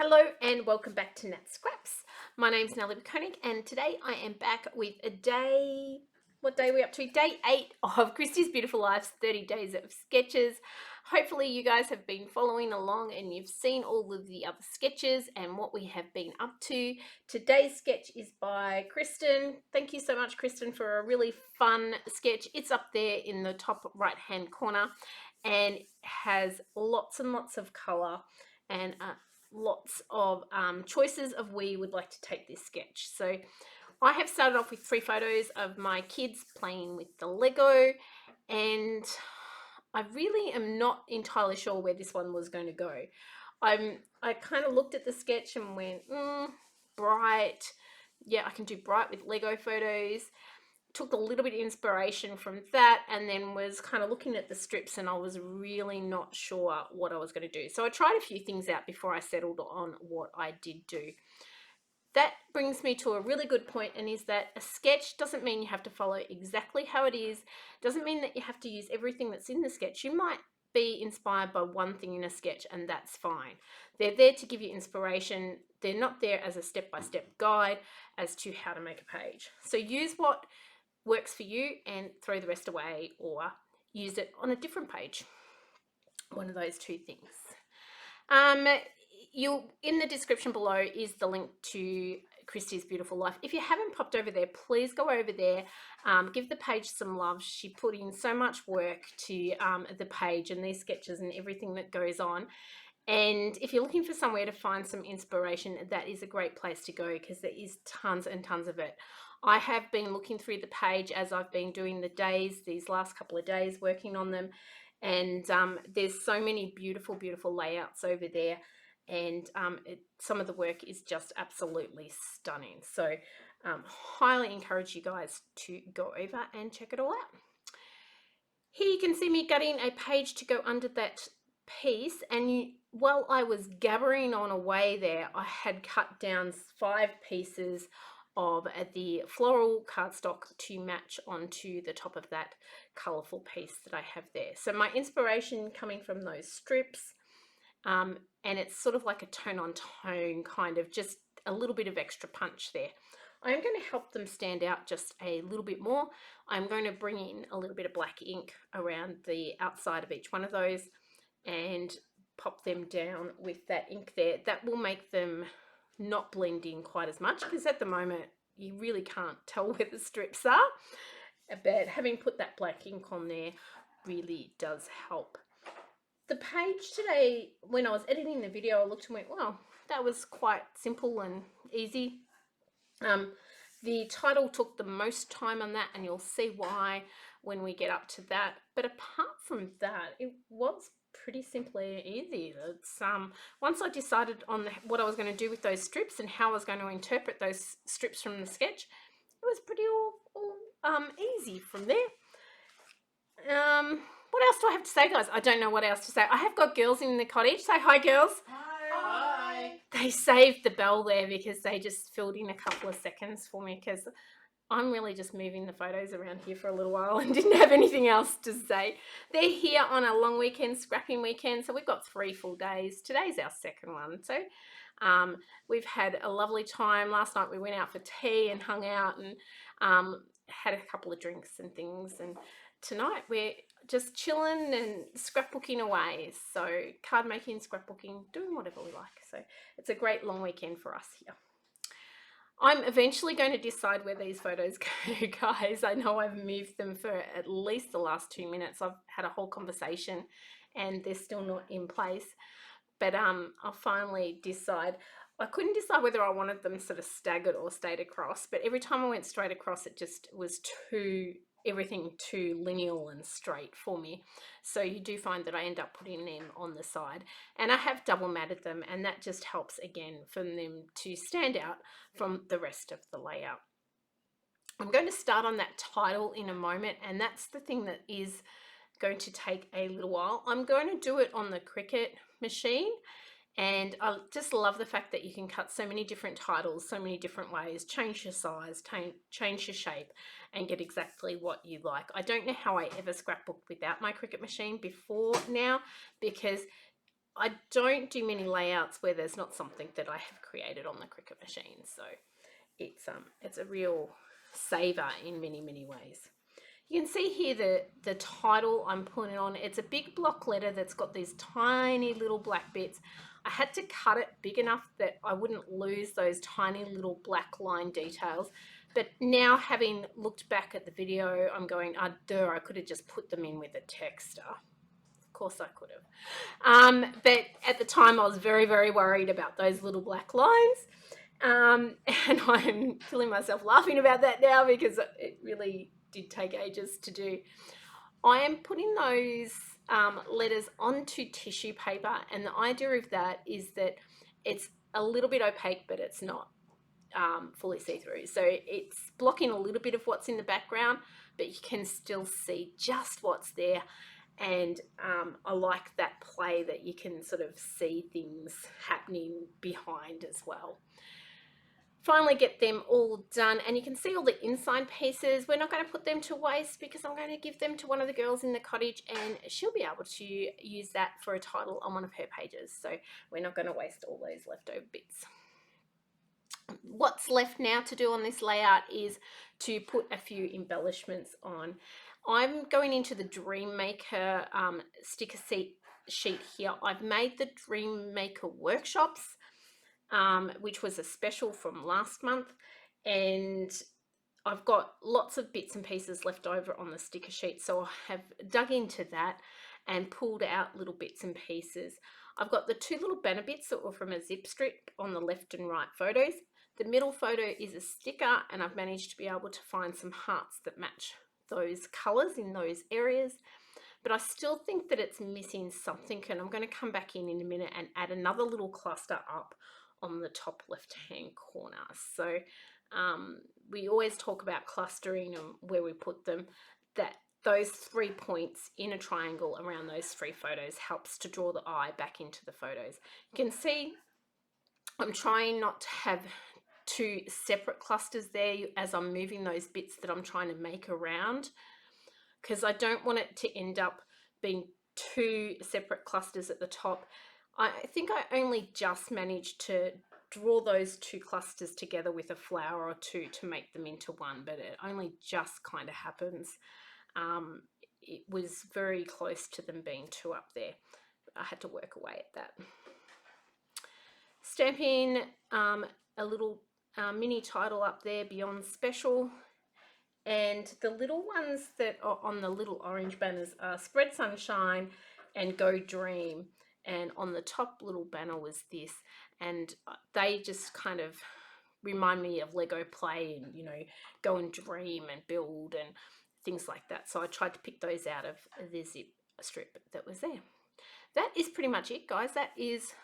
Hello and welcome back to Nat Scraps. My name's Nellie Koenig and today I am back with a day, what day are we up to? Day 8 of Christy's Beautiful Life's 30 Days of Sketches. Hopefully you guys have been following along and you've seen all of the other sketches and what we have been up to. Today's sketch is by Kristen. Thank you so much, Kristen, for a really fun sketch. It's up there in the top right hand corner and has lots and lots of colour and lots of choices of where you would like to take this sketch. So I have started off with 3 photos of my kids playing with the Lego, and I really am not entirely sure where this one was going to go. I kind of looked at the sketch and went, bright. Yeah, I can do bright with Lego photos. Took a little bit of inspiration from that and then was kind of looking at the strips and I was really not sure what I was going to do. So I tried a few things out before I settled on what I did do. That brings me to a really good point, and is that a sketch doesn't mean you have to follow exactly how it is. Doesn't mean that you have to use everything that's in the sketch. You might be inspired by one thing in a sketch and that's fine. They're there to give you inspiration. They're not there as a step-by-step guide as to how to make a page. So use what works for you and throw the rest away or use it on a different page. One of those two things. In the description below is the link to Christy's Beautiful Life. If you haven't popped over there, please go over there. Give the page some love. She put in so much work to the page and these sketches and everything that goes on. And if you're looking for somewhere to find some inspiration, that is a great place to go because there is tons and tons of it. I have been looking through the page as I've been doing the days, these last couple of days, working on them. And there's so many beautiful, beautiful layouts over there. And some of the work is just absolutely stunning. So highly encourage you guys to go over and check it all out. Here you can see me gutting a page to go under that piece, and while I was gabbering on away there, I had cut down 5 pieces of the floral cardstock to match onto the top of that colourful piece that I have there. So my inspiration coming from those strips, and it's sort of like a tone on tone, kind of just a little bit of extra punch there. I'm going to help them stand out just a little bit more. I'm going to bring in a little bit of black ink around the outside of each one of those and pop them down with that ink there. That will make them not blend in quite as much because at the moment you really can't tell where the strips are. But having put that black ink on there really does help. The page today, when I was editing the video, I looked and went, wow, that was quite simple and easy. The title took the most time on that, and you'll see why when we get up to that. But apart from that, it was pretty simply easy. It's once I decided on what I was going to do with those strips and how I was going to interpret those strips from the sketch, it was pretty all easy from there. What else do I have to say, guys? I don't know what else to say. I have got girls in the cottage. Say hi, girls. Hi. They saved the bell there because they just filled in a couple of seconds for me because I'm really just moving the photos around here for a little while and didn't have anything else to say. They're here on a long weekend, scrapping weekend, so we've got 3 full days. Today's our second one, so we've had a lovely time. Last night we went out for tea and hung out and had a couple of drinks and things, and tonight we're just chilling and scrapbooking away. So card making, scrapbooking, doing whatever we like. So it's a great long weekend for us here. I'm eventually going to decide where these photos go, guys. I know I've moved them for at least the last 2 minutes. I've had a whole conversation and they're still not in place. But I'll finally decide. I couldn't decide whether I wanted them sort of staggered or stayed across, but every time I went straight across, it just was everything too lineal and straight for me. So you do find that I end up putting them on the side, and I have double matted them, and that just helps again for them to stand out from the rest of the layout. I'm going to start on that title in a moment, and that's the thing that is going to take a little while. I'm going to do it on the Cricut machine, and I just love the fact that you can cut so many different titles, so many different ways, change your size, change your shape, and get exactly what you like. I don't know how I ever scrapbooked without my Cricut machine before now, because I don't do many layouts where there's not something that I have created on the Cricut machine. So it's a real saver in many, many ways. You can see here the title I'm putting on. It's a big block letter that's got these tiny little black bits. I had to cut it big enough that I wouldn't lose those tiny little black line details. But now, having looked back at the video, I'm going, I could have just put them in with a texter. Of course I could have. But at the time I was very, very worried about those little black lines. And I'm killing myself laughing about that now because it really did take ages to do. I am putting those letters onto tissue paper, and the idea of that is that it's a little bit opaque, but it's not fully see-through. So it's blocking a little bit of what's in the background, but you can still see just what's there. And I like that play that you can sort of see things happening behind as well. Finally get them all done, and you can see all the inside pieces. We're not going to put them to waste because I'm going to give them to one of the girls in the cottage, and she'll be able to use that for a title on one of her pages. So we're not going to waste all those leftover bits. What's left now to do on this layout is to put a few embellishments on. I'm going into the Dream Maker sticker sheet here. I've made the Dream Maker workshops, which was a special from last month, and I've got lots of bits and pieces left over on the sticker sheet, so I have dug into that and pulled out little bits and pieces. I've got the two little banner bits that were from a zip strip on the left and right photos. The middle photo is a sticker, and I've managed to be able to find some hearts that match those colours in those areas. But I still think that it's missing something, and I'm going to come back in a minute and add another little cluster up on the top left hand corner. So we always talk about clustering and where we put them, that those 3 points in a triangle around those 3 photos helps to draw the eye back into the photos. You can see I'm trying not to have 2 separate clusters there as I'm moving those bits that I'm trying to make around, because I don't want it to end up being 2 separate clusters at the top. I think I only just managed to draw those 2 clusters together with a flower or 2 to make them into one, but it only just kind of happens. It was very close to them being 2 up there. I had to work away at that. Stamping a little mini title up there, Beyond Special. And the little ones that are on the little orange banners are Spread Sunshine and Go Dream. And on the top little banner was this. And they just kind of remind me of Lego play and, you know, go and dream and build and things like that. So I tried to pick those out of the zip strip that was there. That is pretty much it, guys. That is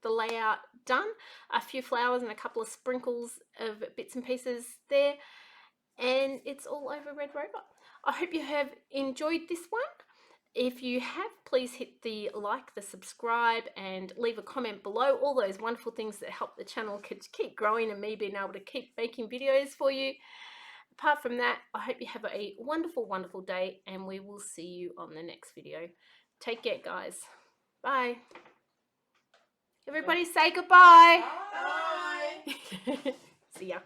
the layout done. A few flowers and a couple of sprinkles of bits and pieces there. And it's all over Red Rover. I hope you have enjoyed this one. If you have, please hit the like, the subscribe, and leave a comment below. All those wonderful things that help the channel keep growing and me being able to keep making videos for you. Apart from that, I hope you have a wonderful, wonderful day, and we will see you on the next video. Take care, guys. Bye. Everybody say goodbye. Bye. See ya.